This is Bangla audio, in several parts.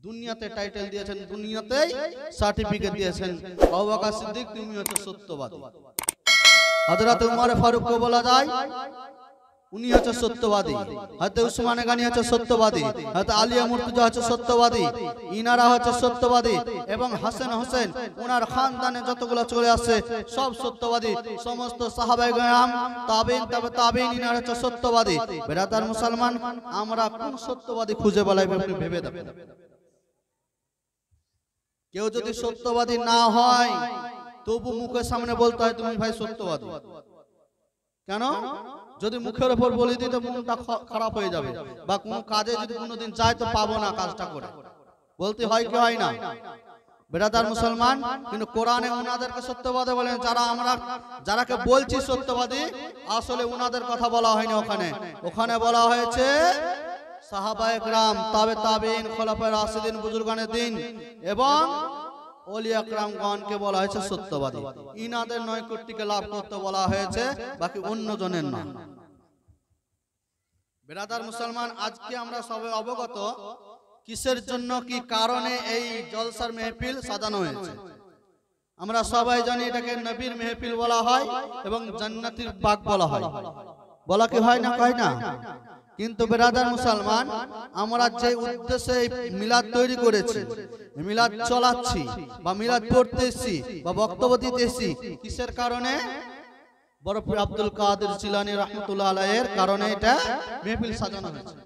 দুনিয়াতে টাইটেল দিয়েছেন, দুনিয়াতেই সার্টিফিকেট দিয়েছেন, আবু বকর সিদ্দিক তুমি হচ্ছে সত্যবাদী। হযরত উমর ফারুককে বলা যায় উনি হচ্ছে সত্যবাদী, হযরত উসমান গনি হচ্ছে সত্যবাদী, হযরত আলিয়া মুর্তজা হচ্ছে সত্যবাদী, ইনারা হচ্ছে সত্যবাদী, এবং হাসান হোসেন ওনার খানদানে যতগুলো চলে আসছে সব সত্যবাদী। সমস্ত সাহাবায়ে কেরাম, তাবেঈন, তাবে তাবেঈন, ইনারা হচ্ছে সত্যবাদী। বেরাদার মুসলমান, আমরা কোন সত্যবাদী খুঁজে বেলাইব আপনি ভেবে দেখুন। কেউ যদি সত্যবাদী না হয় তবু মুখের সামনে বলতে হয় তুমি ভাই সত্যবাদী। কেন? যদি মুখের উপর বলে দিই তো মনটা খারাপ হয়ে যাবে, বা কোনো কাজে যদি কোনোদিন চাই তো পাবো না কাজটা করে, বলতে হয় কি হয় না? বেরাদার মুসলমান, কিন্তু কোরআনে উনাদেরকে সত্যবাদী বলেন, যারাকে বলছি সত্যবাদী আসলে উনাদের কথা বলা হয়নি। ওখানে বলা হয়েছে সাহাবায়ে কেরাম, তাবে তাবেঈন, খোলাফায়ে রাশিদিন, বুজুর্গানে দিন এবং ওলিয়া কেরামগণকে বলা হয়েছে সত্যবাদী। ইনাদের নৈকট্যকে লাভ করতে বলা হয়েছে, বাকি অন্য জনের না। বেরাদার মুসলমান, আজকে আমরা সবাই অবগত কিসের জন্য, কি কারণে এই জলসার মেহফিল সাজানো হয়েছে। আমরা সবাই জানি এটাকে নবীর মেহফিল বলা হয় এবং জান্নাতের বাগ বলা হয়। বলা কি হয় না? কয় না? কিন্তু বেরাদার মুসলমান, আমরা যে উদ্দেশ্যে মিলাদ তৈরি করেছি, মিলাদ চলাচ্ছি বা মিলাদ পড়তেছি বা বক্তব্য দিতেছি, কিসের কারণে? বড় পীর আব্দুল কাদের জিলানী রাহমাতুল্লাহ আলাইহির কারণে এটা মেহফিল সাজানো হয়েছে।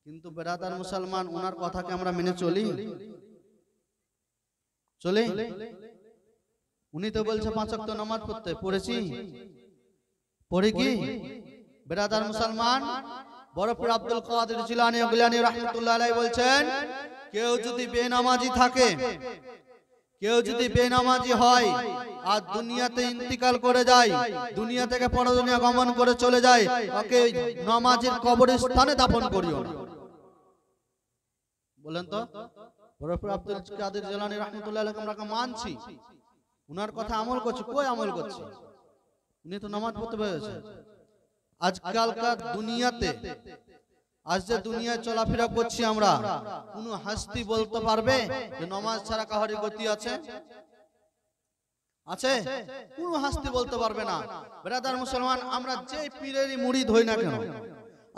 কিন্তু বেরাদার মুসলমান, ওনার কথাকে আমরা মেনে চলি? উনি তো বলছে 5 ওয়াক্ত নামাজ পড়তে, পড়েছি? পড়ি কি? বেরাদার মুসলমান, বড় পীর আব্দুল কাদের জিলানী রাহমাতুল্লাহ আলাইহি বলছেন, কেউ যদি বেনামাজি থাকে, কেউ যদি বেনামাজি হয় আর দুনিয়াতে ইন্তিকাল করে যায়, দুনিয়া থেকে পরদুনিয়া গমন করে চলে যায়, ওকে নামাজের কবরস্থানে দাফন করিও না। বলেন তো, বড় পীর আব্দুল কাদের জিলানী রাহমাতুল্লাহ আলাইহি আমরা মানছি, উনার কথা আমল করছি, কই আমল করছি? উনি তো নামাজ পড়তে পেরেছে। আজকালকার দুনিয়াতে, আজ যে দুনিয়ায় চলাফেরা করছি আমরা, কোন হাস্তি বলতে পারবে যে নামাজ ছাড়া কাহারি গতি আছে? আছে? কোন হাস্তি বলতে পারবে না। বেরাদার মুসলমান, আমরা যে পীরেরই মুরিদ হই না কেন,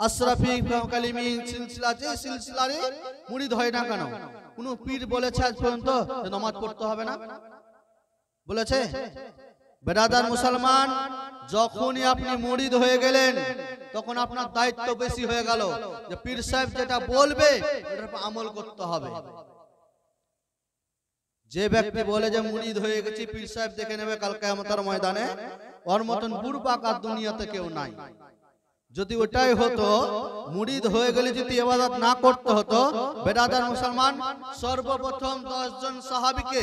আশরাফি কালিমি সিলসিলা, যে সিলসিলারই মুরিদ হয় না কেন, কোন পীর বলেছে আজ পর্যন্ত যে নামাজ পড়তে হবে না? বলেছে? বেরাদার মুসলমান, যখনই আপনি মুরিদ হয়ে গেলেন তখন আপনার দায়িত্ব বেশি হয়ে গেল যে পীর সাহেব যেটা বলবে এটার উপর আমল করতে হবে। যে ব্যক্তি বলে যে মুরিদ হয়ে গেছি, পীর সাহেব দেখে নেবে কাল কিয়ামতের ময়দানে, ওর মতন বুড়বাক আর দুনিয়াতে কেউ নাই। যদি ওটাই হতো, মুরিদ হয়ে গেলে যদি ইবাদত না করতে হতো, বেরাদার মুসলমান, সর্বপ্রথম 10 জন সাহাবীকে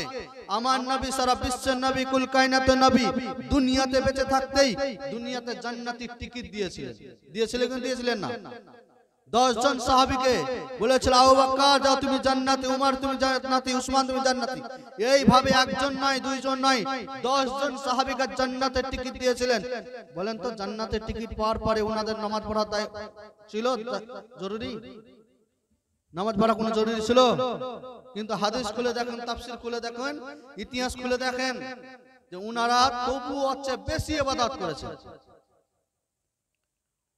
আমার নবী সারা বিশ্বের নবী, কুল কায়নাতের নবী, দুনিয়াতে বেঁচে থাকতেই দুনিয়াতে জান্নাতের টিকিট দিয়েছিলেন না? 10 জন সাহাবীকে বলেছিল, আবু বকর যাও তুমি জান্নাতে, উমর তুমি জান্নাতি, উসমান তুমি জান্নাতি। এইভাবে একজন নয়, দুইজন নয়, 10 জন সাহাবীকে জান্নাতের টিকিট দিয়েছিলেন। বলেন তো, জান্নাতের টিকিট পাওয়ার পরে ওনাদের নামাজ পড়া ছিল জরুরি? নামাজ পড়া কোনো জরুরি ছিল? কিন্তু হাদিস খুলে দেখেন, তাফসীর খুলে দেখেন, ইতিহাস খুলে দেখেন যে ওনারা তবু হচ্ছে বেশি ইবাদত করেছেন,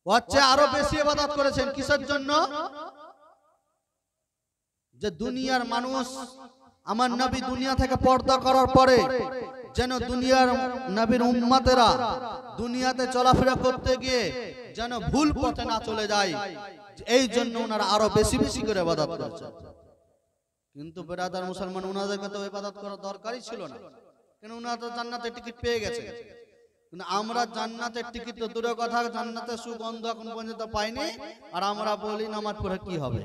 হচ্ছে আরো বেশি ইবাদত করেছেন। কিসের জন্য? যে দুনিয়ার মানুষ, আমার নবী দুনিয়া থেকে পর্দা করার পরে যেন দুনিয়ার নবীর উম্মতেরা দুনিয়াতে চলাফেরা করতে গিয়ে যেন ভুল পথে না চলে যায়, এই জন্য ওনারা আরো বেশি বেশি করে ইবাদত করেছেন। কিন্তু বেরাদার মুসলমান, ওনাদেরকে তো ইবাদত করার দরকারই ছিল না, কেন ওনারা তো জান্নাতের টিকিট পেয়ে গেছে। কিন্তু আমরা জান্নাতের টিকিট তো দূরের কথা, জান্নাতের সুগন্ধ এখন পর্যন্ত পাইনি, আর আমরা বলি নামাজ পড়ে কি হবে?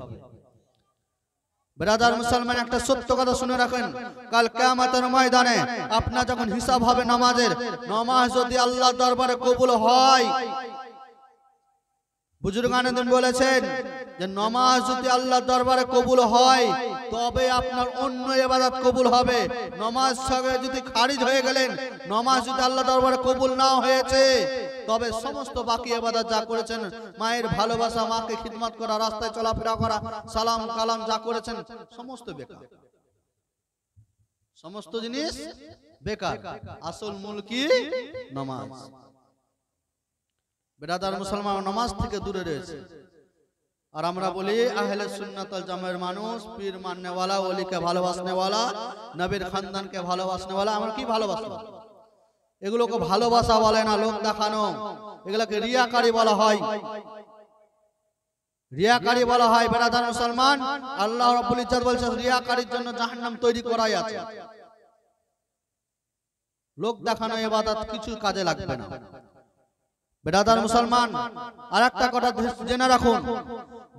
বেরাদার মুসলমান, একটা সত্য কথা শুনে রাখেন, কাল কিয়ামতের ময়দানে আপনার যখন হিসাব হবে নামাজের, নামাজ যদি আল্লাহর দরবারে কবুল হয়, বুজুর্গানে দিন বলেছেন যে নামাজ যদি আল্লাহর দরবারে কবুল হয় তবে আপনার অন্য ইবাদত কবুল হবে। নামাজ সঙ্গে যদি খারিজ হয়ে গেলেন, নামাজ যদি আল্লাহর দরবারে কবুল না হয়েছে তবে সমস্ত বাকি ইবাদত যা করেছেন, মায়ের ভালোবাসা, মাকে খিদমত করা, রাস্তায় চলাফেরা করা, সালাম কালাম যা করেছেন সমস্ত বেকার, সমস্ত জিনিস বেকার। আসল মূল কি? নামাজ। বিরাদার মুসলমান নামাজ থেকে দূরে রয়েছে। আর আমরা বলি আহলে সুন্নাত ওয়াল জামাতের মানুষ পীর মাননেওয়ালা, ওলিকে ভালোবাসনেওয়ালা, নবীর খানদানকে ভালোবাসনেওয়ালা। আমরা কি ভালোবাসবো? এগুলোকে ভালোবাসা বলে না, লোক দেখানো। এগুলোকে রিয়াকারী বলা হয়, রিয়াকারী বলা হয়। বিরাদার মুসলমান, আল্লাহ রাব্বুল ইজ্জত বলছেন রিয়াকারীর জন্য জাহান্নাম তৈরি করাই আছে। লোক দেখানো ইবাদত কিছু কাজে লাগবে না। বিরাদার মুসলমান, আর একটা কথা জেনে রাখুন,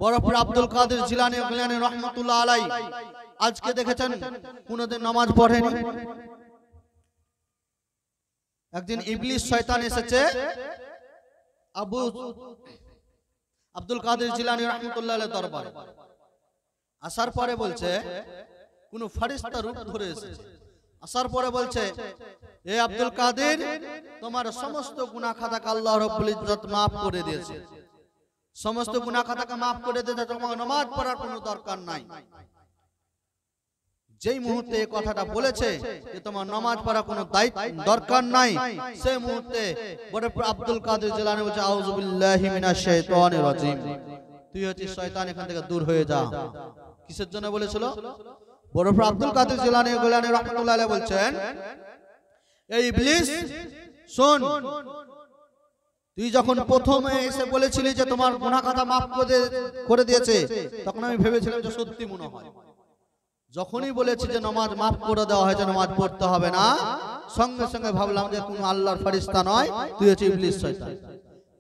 বড় পীর আব্দুল কাদের জিলানী রহমাতুল্লাহ আলাইহি আজকে দেখেছেন কোনদিন নামাজ পড়েনি। একদিন ইবলিস শয়তান এসেছে আব্দুল কাদের জিলানী রহমাতুল্লাহ আলাইহি দরবারে। আসার পরে বলছে, কোন ফেরেশতা রূপ ধরে এসেছে। আসার পরে বলছে, এ আব্দুল কাদের, তোমার সমস্ত গুনাহ খাতাকে আল্লাহ রাব্বুল ইজ্জত maaf করে দিয়েছে, সমস্ত গুনাহ খাতাকে maaf করে দিয়েছে, তোমাকে নামাজ পড়ার কোনো দরকার নাই। যেই মুহূর্তে এই কথাটা বলেছে যে তোমার নামাজ পড়া কোনো দরকার নাই, সেই মুহূর্তে বড় আব্দুল কাদের জিলানী বলছে, আউযু বিল্লাহি মিনাশ শাইতানির রাজিম, তুই হচ্ছিস শয়তান, এখান থেকে দূর হয়ে যা। কিসের জন্য বলেছিল? বড় আব্দুল কাদের জিলানী রহমাতুল্লাহ আলাইহি বলছেন, এই ইবলিস শোন, তুই যখন প্রথমে এসে বলেছিলি যে তোমার গুনাহ খাতা maaf করে দিয়েছে, তখন আমি ভেবেছিলাম যে সত্যি মনে হয়। যখনই বলেছি যে নামাজ maaf করে দেওয়া হয়েছে, নামাজ পড়তে হবে না, সঙ্গে সঙ্গে ভাবলাম যে তুমি আল্লাহর ফেরেশতা নয়, তুই হচ্ছে ইবলিস শয়তান।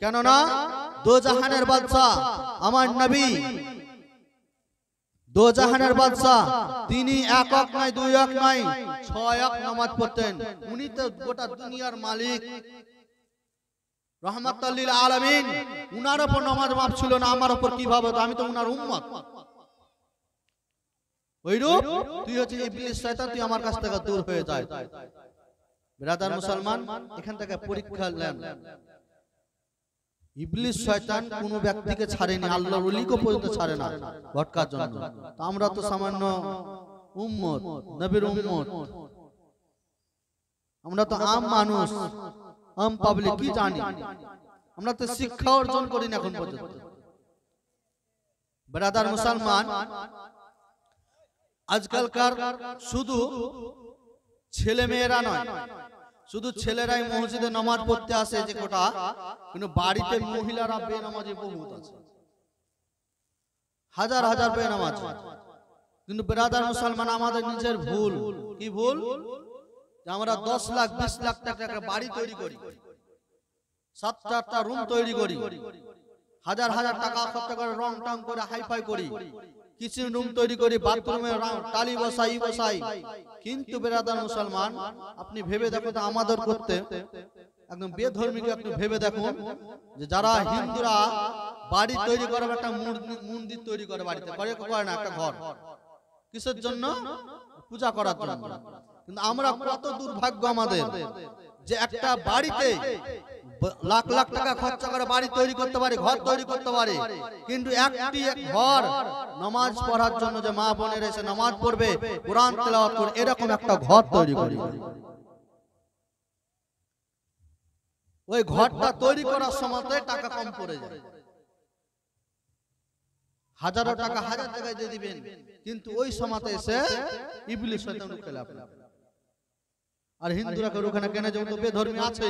কেননা দো জাহানের বাদশা আমার নবী, দো জাহানের বাদশা, তিনি একক নয়, দুই এক নয়, 6 এক নামাজ পড়তেন। উনি তো গোটা দুনিয়ার মালিক, রহমাতুল লিল আলামিন। উনার উপর নামাজ মাফ ছিল না, আমার উপর কিভাবে? আমি তো উনার উম্মত। ওইরূপ তুই হচ্ছে ইবলিস শয়তান, তুই আমার কাছ থেকে দূর হয়ে যায়। বিরাদার মুসলমান, এখান থেকে পরীক্ষা নেন। ইবলিস শয়তান কোন ব্যক্তিকে ছাড়েনি, আল্লাহর ওলিকে পর্যন্ত ছাড়ে না ভটকার জন্য। আমরা তো সামান্য উম্মত, নবীর উম্মত, আমরা তো আম মানুষ, আম পাবলিক, কি জানি? আমরা তো শিক্ষা অর্জন করি না এখন পর্যন্ত। বিরাদার মুসলমান, আজকালকার শুধু ছেলে মেয়েরা নয়, শুধু ছেলেরাই মসজিদে নামাজ পড়তে আসে যে কোটা, কিন্তু বাড়িতে মহিলারা বেনামাজি বহুত আছে, হাজার হাজার বেনামাজ। কিন্তু বিরাদার মুসলমান, আমাদের নিজের ভুল। কি ভুল? যে আমরা 10 লাখ 20 লাখ টাকা বাড়ি তৈরি করি, 7-8টা রুম তৈরি করি, হাজার হাজার টাকা খরচ করে রং টং করে হাইফাই করি, কিচেন রুম তৈরি করি, বাথরুমে টালি বসাই বসাই। কিন্তু বিরাদার মুসলমান, আপনি ভেবে দেখো তো, আমাদের করতে একদম বেধর্মীকে আপনি ভেবে দেখুন, যে যারা হিন্দুরা বাড়ি তৈরি করে, একটা মন্দির তৈরি করে, বাড়িতে করে না, একটা ঘর, কিসের জন্য? পূজা করার জন্য। কিন্তু আমরা কত দুর্ভাগ্য আমাদের, যে একটা বাড়িতে লাখ লাখ টাকা খরচা করে বাড়ি তৈরি করতে পারি, ঘর তৈরি করতে পারি, কিন্তু একটি ঘর নামাজ পড়ার জন্য যে মা বোনের এসে নামাজ পড়বে, কোরআন তেলাওয়াত করবে, এরকম একটা ঘর তৈরি করি। ওই ঘরটা তৈরি করার সময় টাকা কম পড়ে যায়, হাজারো টাকা হাজার টাকায় দিয়ে দিবেন, কিন্তু ওই সময় এসে ইবলিস শয়তান খেলে আপনার। আর হিন্দুরা ওখানে কেন যে তো বেধর্মী আছে,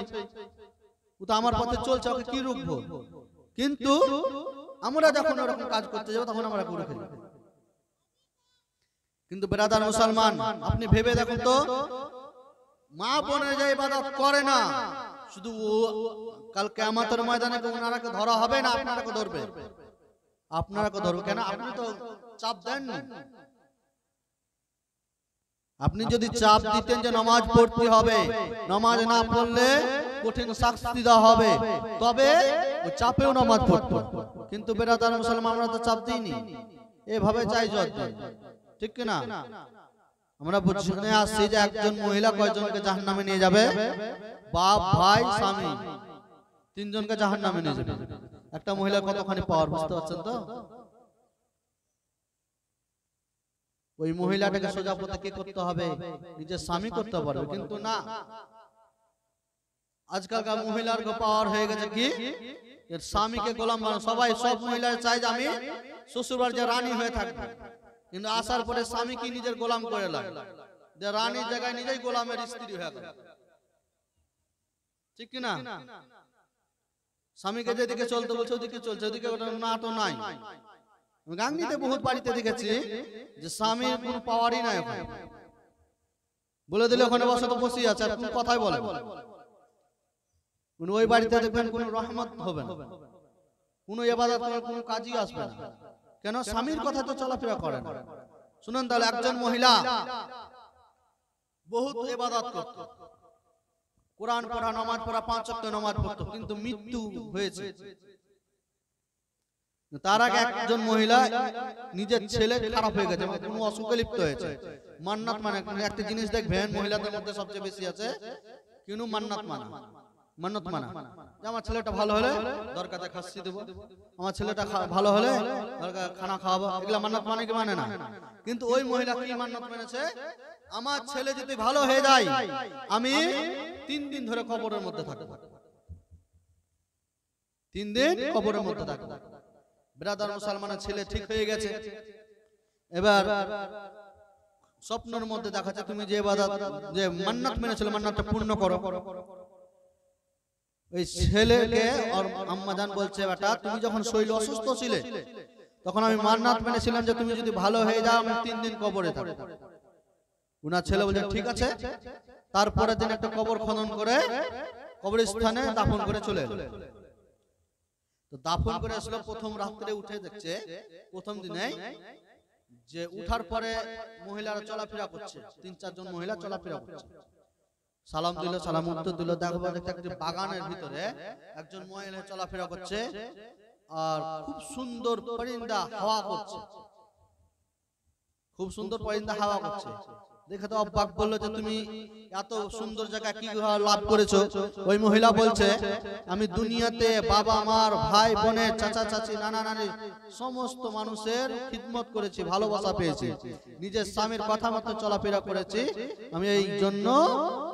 ও তো আমার পথে চলছে, ওকে কি রুখবো? কিন্তু আমরা যখন ওরকম কাজ করতে যাবো, তখন আমরা করে ফেলি। কিন্তু বিরাদার মুসলমান, আপনি ভেবে দেখুন তো, মা বোনের যে ইবাদত করে না, শুধু কাল কিয়ামতের ময়দানে ওনারাকে ধরা হবে না, আপনারাকে ধরবে। আপনারাকে ধরবে কেন? আপনি তো চাপ দেন না। আপনি যদি চাপ দিতেন যে নামাজ পড়তে হবে, নামাজ না পড়লে কঠিন শাস্তি দেওয়া হবে, তবে ওই চাপেও নামাজ পড়তো। কিন্তু বিরাদার মুসলমান, আমরা তো চাপ দিইনি, এভাবে চাই জজ, ঠিক কিনা? আমরা বুঝে আসছি যে একজন মহিলা কয়জনকে জাহান্নামে নিয়ে যাবে? বাপ, ভাই, স্বামী, তিনজনকে জাহান্নামে নিয়ে যাবে। একটা মহিলা কতখানি পাওয়ার বুঝতে পারছেন তো? ওই মহিলাটাকে সোজা পথে কি করতে হবে? নিজের স্বামী করতে পারবে, কিন্তু না, আজকালকার মহিলার পাওয়ার হয়ে গেছে কি এর স্বামীকে গোলাম বানানো। সবাই সব মহিলার চাই যে আমি শ্বশুরবাড়ির যে রানী হয়ে থাকবো, কিন্তু আসার পরে স্বামী কি নিজের গোলাম করে লাগে, যে রানীর জায়গায় নিজেই গোলামের স্ত্রী হয়ে গেল, ঠিক কিনা? স্বামীকে যেদিকে চলতে বলছে ওদিকে চলছে, ওদিকে না তো নাই। গাংনিতে বহুত বাড়িতে দেখেছি যে স্বামীর কোন পাওয়ারই নাই, ওখানে বলে দিলে ওখানে বসে তো বসেই আছে, আর কোন কথাই বলে কোন ওই বাড়িতে দেখবেন কোন রহমত হবে না, কোন ইবাদত করার কোন কাজই আসবে না। কেন? স্বামীর কথা তো চলাফেরা করে না। শুনুন তাহলে, একজন মহিলা বহুত ইবাদত করত, কোরআন পড়া, নামাজ পড়া, 5 ওয়াক্ত নামাজ পড়তো, কিন্তু মৃত্যু হয়েছে। তার আগে একজন মহিলা নিজের ছেলে খারাপ হয়ে গেছে, কোন অসুখে লিপ্ত হয়েছে। মান্নাত মানে একটা জিনিস দেখবেন মহিলাদের মধ্যে সবচেয়ে বেশি আছে, কিন্তু মান্নাত মানা, মান্নাত মানা, যে আমার ছেলেটা ভালো হলে দরকারে খাসি দেবো, আমার ছেলেটা ভালো হলে দরকার খানা খাওয়াবো, এগুলা মান্নাত মানে কি মানে না। কিন্তু ওই মহিলা কি মান্নাত মেনেছে? আমার ছেলে যদি ভালো হয়ে যায় আমি 3 দিন ধরে কবরের মধ্যে থাকবো, 3 দিন কবরের মধ্যে থাকবো। ব্রাদার মুসলমানের ছেলে ঠিক হয়ে গেছে, এবার স্বপ্নের মধ্যে দেখাচ্ছে তুমি যে ইবাদত যে মান্নাত মেনেছিল মান্নাতটা পূর্ণ করো। ওই ছেলেকে আর আম্মা জান বলছে, বেটা তুমি যখন শরীর অসুস্থ ছিলে তখন আমি মান্নাত মেনেছিলাম যে তুমি যদি ভালো হয়ে যাও আমি 3 দিন কবরে থাকবো। উনার ছেলে বলছে ঠিক আছে। তারপরের দিন একটা কবর খনন করে কবরস্থানে দাফন করে চলে এলো। তো দাফন করে আসলো, প্রথম রাত্রে উঠে দেখছে প্রথম দিনে যে উঠার পরে মহিলারা চলাফেরা করছে, 3-4 জন মহিলা চলাফেরা করছে, সালাম দিল, সালাম উত্তর দিল। দেখো একটা বাগানের ভিতরে একজন মহিলা চলাফেরা করছে, আর খুব সুন্দর পরিন্দা হাওয়া করছে, খুব সুন্দর পরিন্দা হাওয়া করছে। দেখে তো অবাক, বললো যে তুমি এত সুন্দর জায়গা কি লাভ করেছো? ওই মহিলা বলছে আমি দুনিয়াতে বাবা মার, ভাই বোনের, চাচা চাচি, নানা নানি সমস্ত মানুষের খিদমত করেছি, ভালোবাসা পেয়েছি, নিজের স্বামীর কথা মতো চলাফেরা করেছি আমি এই জন্য,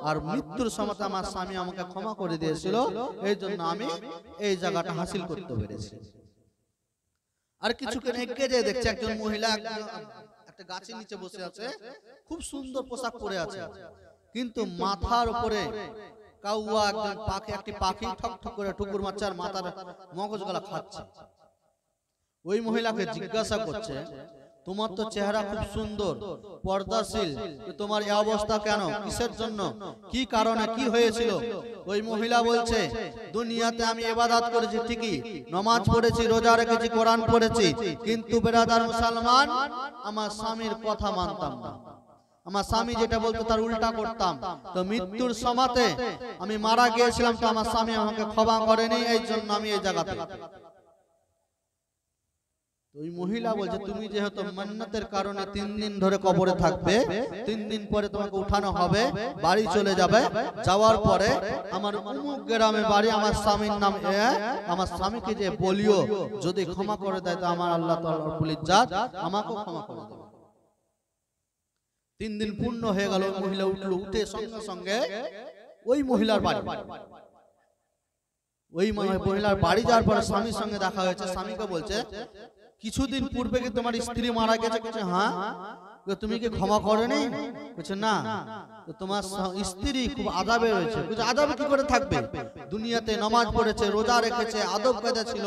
আর মৃত্যুর সময় আমার স্বামী আমাকে ক্ষমা করে দিয়েছিল, এই জন্য আমি এই জায়গাটা হাসিল করতে পেরেছি। আর কিছুক্ষণ এগিয়ে যেয়ে দেখছে একজন মহিলা একটা গাছের নিচে বসে আছে, খুব সুন্দর পোশাক পরে আছে, কিন্তু মাথার উপরে কাউয়া একজন পাখি, একটি পাখি ঠক ঠক করে ঠুকুর মারছে আর মাথার মগজগুলা খাচ্ছে। ওই মহিলাকে জিজ্ঞাসা করছে তোমার তো চেহারা খুব সুন্দর, পর্দাশীল, তোমার এই অবস্থা কেন, কিসের জন্য, কি কারণে, কি হয়েছিল? ওই মহিলা বলছে দুনিয়াতে আমি ইবাদত করেছি ঠিকই, নামাজ পড়েছি, রোজা রেখেছি, কোরআন পড়েছি, কিন্তু বেরাদার মুসলমান আমার স্বামীর কথা মানতাম না, আমার স্বামী যেটা বলতো তার উল্টা করতাম। তো মৃত্যুর সময়তে আমি মারা গিয়েছিলাম, তো আমার স্বামী আমাকে ক্ষমা করেনি, এই জন্য আমি এই জায়গাতে। ওই মহিলা বলছে তুমি যেহেতু মান্নাতের কারণে 3 দিন ধরে কবরে থাকবে, 3 দিন পরে তোমাকে উঠানো হবে, বাড়ি চলে যাবে, যাওয়ার পরে আমার অমুক গ্রামে বাড়ি, আমার স্বামীর নাম আমার স্বামীকে যে বলিও যদি ক্ষমা করে দেয় তো আমার আল্লাহ তাআলা রব্বুল ইজ্জাত আমাকেও ক্ষমা করে দেবে। 3 দিন পূর্ণ হয়ে গেল, মহিলা উঠলো, উঠে সঙ্গে সঙ্গে ওই মহিলার বাড়ি, ওই মহিলার বাড়ি যাওয়ার পরে স্বামীর সঙ্গে দেখা হয়েছে। স্বামীকে বলছে কিছুদিন পূর্বে কি তোমার স্ত্রী মারা গেছে? বলছে হ্যাঁ। তুমি কি ক্ষমা করেনি? বলছে না। তো তোমার স্ত্রী খুব আযাবে রয়েছে। বলছে আযাবে কি করে থাকবে? দুনিয়াতে নামাজ পড়েছে, রোজা রেখেছে, আদব কায়দা ছিল,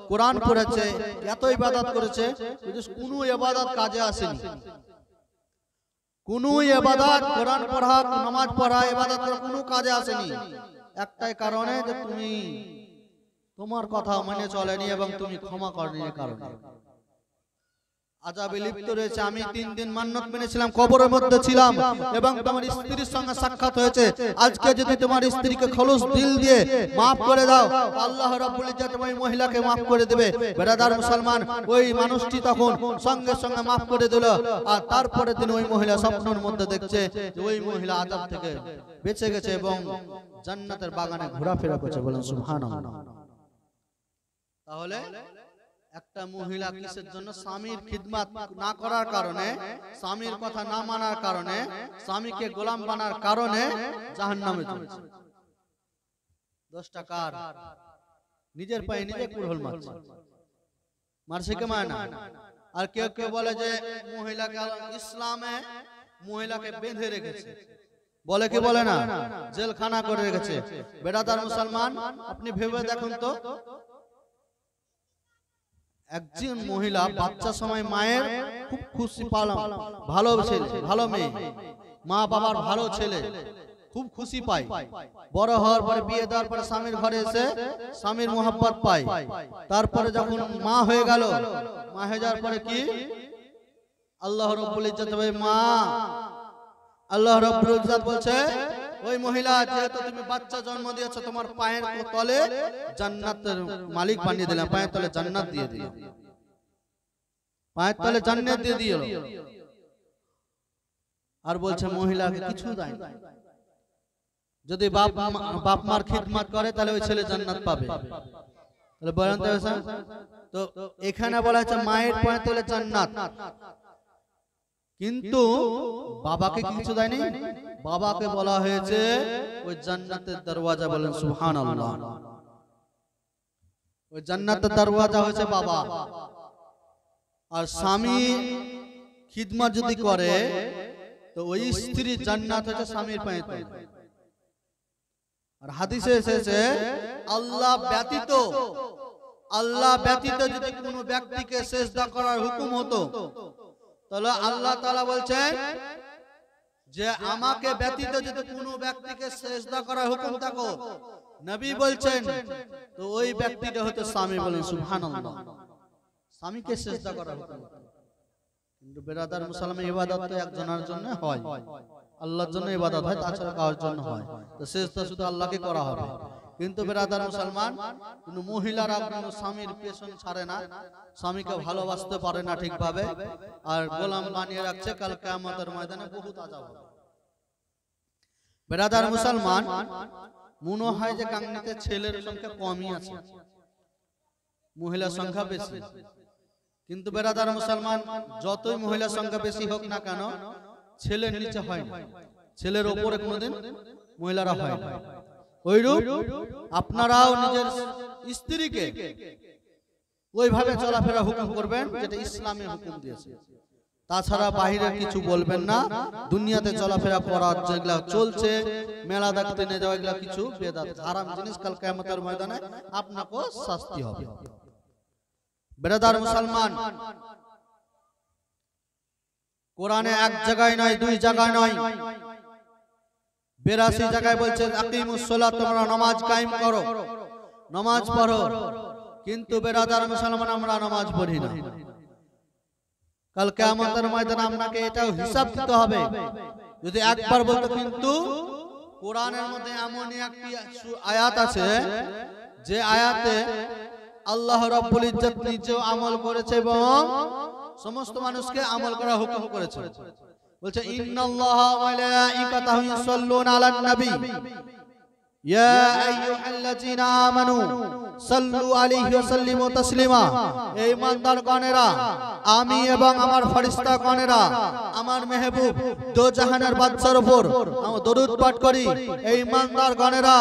কোরআন পড়েছে, এত ইবাদত করেছে, কোনো ইবাদত কাজে আসেনি, কোনো ইবাদত, কোরআন পড়া, নামাজ পড়া, ইবাদত করা কোনো কাজে আসেনি, একটাই কারণে যে তুমি তোমার কথা মেনে চলেনি এবং তুমি ক্ষমা করনি কারণে। আযাবে লিপ্ত রয়েছে। আমি 3 দিন মান্নত মেনেছিলাম, কবরের মধ্যে ছিলাম এবং তোমার স্ত্রীর সঙ্গে সাক্ষাৎ হয়েছে। আজকে যদি তোমার স্ত্রীকে খলুস দিল দিয়ে maaf করে দাও, আল্লাহ রাব্বুল ইজ্জত ওই মহিলাকে maaf করে দেবে। ব্রাদার মুসলমান, ওই মানুষটি তখন সঙ্গে সঙ্গে maaf করে দিল। আর তারপরে দিন ওই মহিলা স্বপ্নের মধ্যে দেখছে যে ওই মহিলা আযাব থেকে বেঁচে গেছে এবং জান্নাতের বাগানে ঘোরাফেরা করছে। বলেন সুবহানাল্লাহ। তাহলে একটা মহিলা কিসের জন্য? স্বামীর খিদমত না করার কারণে, স্বামীর কথা না মানার কারণে, স্বামীকে গোলাম বানার কারণে জাহান্নামে যাচ্ছে। 10 টাকার নিজের পায়ে নিজে কুড়োল মারছে, মারছে কে? মায় না। আর কেউ কেউ বলে যে মহিলাকে ইসলামে মহিলাকে বেঁধে রেখেছে, বলে কি বলে না, জেলখানা করে রেখেছে। বেরাদার মুসলমান, আপনি ভেবে দেখুন তো, একজন মহিলা বাচ্চা সময় মায়ের খুব খুশি পালাম, ভালো ছেলে, ভালো মেয়ে, মা বাবার ভালো ছেলে, খুব খুশি পায়। বড় হওয়ার পরে বিয়ে দেওয়ার পরে স্বামীর ঘরে এসে স্বামীর মোহাব্বত পায়। তারপরে যখন মা হয়ে গেল, মা হয়ে যাওয়ার পরে কি আল্লাহ রাব্বুল ইজ্জত মা আল্লাহ রাব্বুল ইজ্জত বলছে, ওই মহিলা যেহেতু তুমি বাচ্চা জন্ম দিয়েছো, তোমার পায়ের তলে জান্নাতের মালিক বানিয়ে দিলাম, পায়ের তলে জান্নাত দিয়ে দিল, পায়ের তলে জান্নাত দিয়ে দিল। আর বলছে মহিলাকে কিছু দেয় না, যদি বাপ মার খিদমত করে তাহলে ওই ছেলে জান্নাত পাবে। তাহলে বলেন তো, এখানে বলা হচ্ছে মায়ের পায়ের তলে জান্নাত, কিন্তু বাবাকে কিছু দেয়নি। বাবাকে বলা হয়েছে ওই জান্নাতের দরওয়াজা। বলেন সুবহানাল্লাহ। ওই জান্নাতের দরওয়াজা হয়েছে বাবা। আর স্বামী খিদমত যদি করে তো ওই স্ত্রীর জান্নাত হচ্ছে স্বামীর পায়ে তলে। আর হাদিসে এসেছে আল্লাহ ব্যতীত যদি কোনো ব্যক্তিকে সিজদা করার হুকুম হতো, তাহলে আল্লাহ তাআলা বলছেন যে আমাকে ব্যতীত যদি কোনো ব্যক্তিকে সিজদা করার হুকুম থাকো, নবী বলছেন, তো ওই ব্যক্তিটা হতো স্বামী। বলেন সুবহানাল্লাহ। স্বামীকে সিজদা করার হুকুম। কিন্তু বেরাদার মুসলমান, ইবাদত তো একজনের জন্য হয়, আল্লাহর জন্য ইবাদত হয়, তাছাড়া কারোর জন্য হয়। তো সিজদা শুধু আল্লাহকে করা হবে। কিন্তু বেরাদার মুসলমান, কিন্তু মহিলারা কিন্তু স্বামীর পেছন ছাড়ে না, স্বামীকে ভালোবাসতে পারে না ঠিকভাবে, আর গোলাম বানিয়ে রাখছে। কাল কিয়ামতের ময়দানে বহুত আযাব হবে। বেরাদার মুসলমান, মনে হয় যে গাংনাতে ছেলের সংখ্যা কমই আছে, মহিলার সংখ্যা বেশি। কিন্তু বেরাদার মুসলমান, যতই মহিলার সংখ্যা বেশি হোক না কেন, ছেলের নিচে হয় না, ছেলের উপরে কোনোদিন মহিলারা হয় না। ওইরূপ আপনারাও নিজের স্ত্রীকে ওইভাবে চলাফেরা হুকুম করবেন যেটা ইসলামে হুকুম দিয়েছে। তাছাড়া বাহিরে কিছু বলবেন না। দুনিয়াতে চলাফেরা করার যেগুলা চলছে, মেলা দেখতে নিয়ে যাওয়া, এগুলা কিছু বেদাত হারাম জিনিস। কাল কিয়ামতের ময়দানে আপনাকে শাস্তি হবে। বেরাদার মুসলমান, কোরআনে এক জায়গায় নয়, 2 জায়গায় নয়, 82 জায়গায় বলছে আকিমুস সালাত, তোমরা নামাজ কায়েম করো, নামাজ পড়ো। কিন্তু বেরাদার মুসলমান, আমরা নামাজ পড়ি না। কাল কিয়ামতের ময়দানে আপনাকে এটাও হিসাব দিতে হবে। যদি একবার বলতো, কিন্তু কোরআনের মধ্যে এমন একটি আয়াত আছে যে আয়াতে আল্লাহ রাব্বুল ইজ্জত নিজেও আমল করেছে এবং সমস্ত মানুষকে আমল করার হুকুম করেছে। বলছে ইন্নাল্লাহা ওয়া মালাইকাতাহু ইউসাল্লুনা আলান নবী ইয়া আইয়ুহাল্লাযীনা আমানু সাল্লু আলাইহি ওয়া সাল্লিমু তাসলিমা। এই ইমানদারগণেরা, আমি এবং আমার ফেরেশতাগণেরা আমার মেহবুব দো জাহানের বাদশার উপর দরুদ পাঠ করি। এই ইমানদারগণেরা,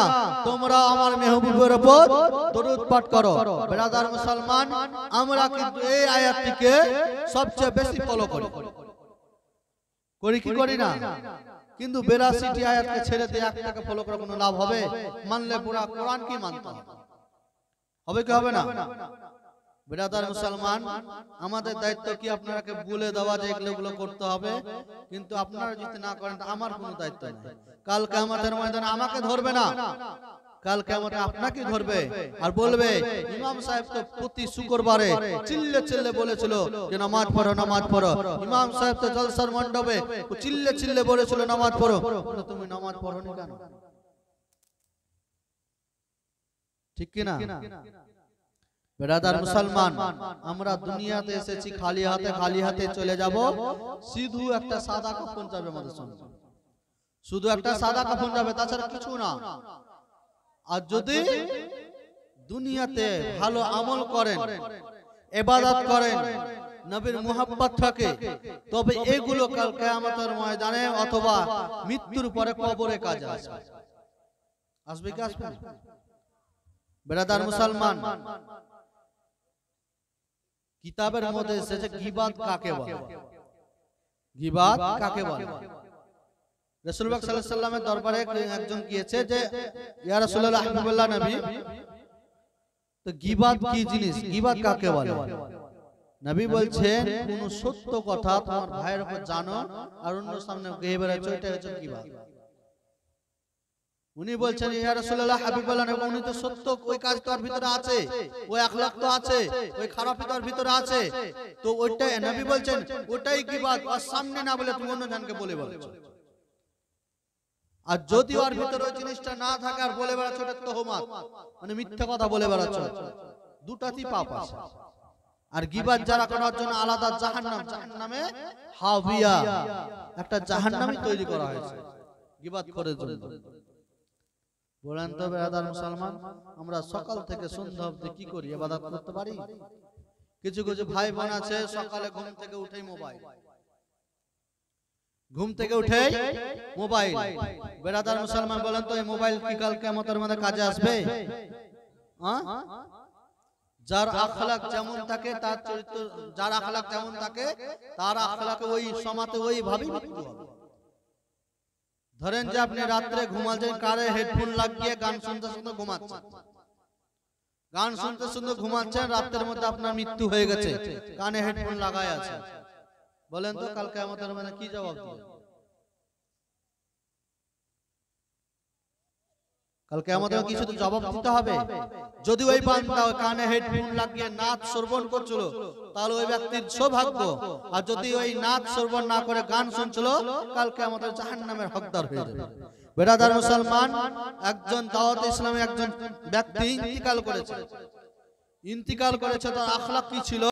তোমরা আমার মেহবুবের উপর দরুদ পাঠ করো। ব্রাদার মুসলমান, আমরা কিন্তু এই আয়াতটিকে সবচেয়ে বেশি ফলো করি কি করি না? কিন্তু 82টি আয়াতকে ছেড়ে দিয়ে একটাকে ফলো করে কোনো লাভ হবে? মানলে পুরা কোরআন কি মানতে হবে কি হবে না? ব্রাদার মুসলমান, আমাদের দায়িত্ব কি আপনারাকে বলে দেওয়া যে এগুলো করতে হবে, কিন্তু আপনারা যদি না করেন আমার কোনো দায়িত্ব নেই। কাল কিয়ামতের ময়দানে আমাকে ধরবে না, কাল কিয়ামতে আপনাকে ধরবে আর বলবে ইমাম সাহেব তো প্রতি শুক্রবারে চিল্লে চিল্লে বলেছিল যে নামাজ পড়ো নামাজ পড়ো। ইমাম সাহেব তো জলসার মণ্ডপে চিল্লে চিল্লে বলেছিল নামাজ পড়ো, কিন্তু তুমি নামাজ পড়োনি কেন? ঠিক কি না? বেরাদার মুসলমান, আমরা দুনিয়াতে এসেছি খালি হাতে চলে যাব। শুধু একটা সাদা কাফন যাবে আমাদের সঙ্গে, শুধু একটা সাদা কাফন যাবে, তাছাড়া কিছু না। আর যদি দুনিয়াতে ভালো আমল করেন, ইবাদত করেন, নবীর মুহাব্বত থাকে, তবে এগুলো কাল কিয়ামতের ময়দানে অথবা মৃত্যুর পরে কবরে কাজে আসবে। আসবে কি আসবে না? বেরাদার মুসলমান, কিতাবের মধ্যে এসেছে গীবাত কাকে বলে, গীবাত কাকে বলে। রাসূলুল্লাহ সাল্লাল্লাহু আলাইহি ওয়াসাল্লামের দরবারে একজন গিয়েছে যে ইয়া রাসূলুল্লাহ হাবিবাল্লাহ নবী, তো গীবাত কি জিনিস, গীবাত কাকে বলে? নবী বলছেন কোন সত্য কথা তোমার ভাইয়ের উপর জানো আর অন্য সামনে গিয়ে বেড়াচ্ছ, এটা হচ্ছে গীবাত। উনি বলছেন ইয়া রাসূলুল্লাহ হাবিবাল্লাহ নবী, উনি তো সত্য, ওই কাজ তার ভিতরে আছে, ওই আখলাক তো আছে, ওই খারাপি তার ভিতরে আছে, তো ওইটাই নবী বলছেন ওটাই গীবাত। আর সামনে না বলে তুমি অন্য জনকে বলে বলছো। আর যদি ওর ভিতরে ওই জিনিসটা না থাকে আর বলে বেড়াচ্ছ, এটা তোহমাত, মানে মিথ্যা কথা বলে বেড়াচ্ছ, দুটাতেই পাপ আছে। আর গীবাত যারা করার জন্য আলাদা জাহান্নাম, জাহান্নামে হাবিয়া, একটা জাহান্নামই তৈরি করা হয়েছে গীবাত করার জন্য। বলেন তো বেরাদার মুসলমান, আমরা সকাল থেকে সন্ধ্যা অবধি কি করি? ইবাদত করতে পারি? কিছু কিছু ভাই বোন আছে সকালে ঘুম থেকে উঠেই মোবাইল, ঘুম থেকে উঠেই মোবাইল। বেরাদার মুসলমান বলেন তো এই মোবাইল কি কাল কিয়ামতের মধ্যে কাজে আসবে? যার আখলাক যেমন থাকে তার চরিত্র, যার আখলাক যেমন থাকে তার আখলাকে ওই সমাতে ওই ভাবেই মৃত্যু হবে। ধরেন যে আপনি রাত্রে ঘুমাচ্ছেন, কারে হেডফোন লাগিয়ে গান শুনতে শুনতে ঘুমাচ্ছেন, গান শুনতে শুনতে ঘুমাচ্ছেন, রাতের মধ্যে আপনার মৃত্যু হয়ে গেছে, কানে হেডফোন লাগাই আছে। বলেন তো কাল কিয়ামতের মানে কি জবাব দিবেন? কাল কিয়ামতের কিছু তো জবাব দিতে হবে। যদি ওই বান্দা কানে হেডফোন লাগিয়ে নাচ শ্রবণ করছিল তাহলে ওই ব্যক্তির সৌভাগ্য, আর যদি ওই নাচ শ্রবণ না করে গান শুনছিল কাল কিয়ামতের জাহান্নামের হকদার হয়ে যাবে। বেরাদার মুসলমান, একজন দাওয়াত ইসলামে একজন ব্যক্তি ইন্তিকাল করেছে, তার আখলাক কি ছিল?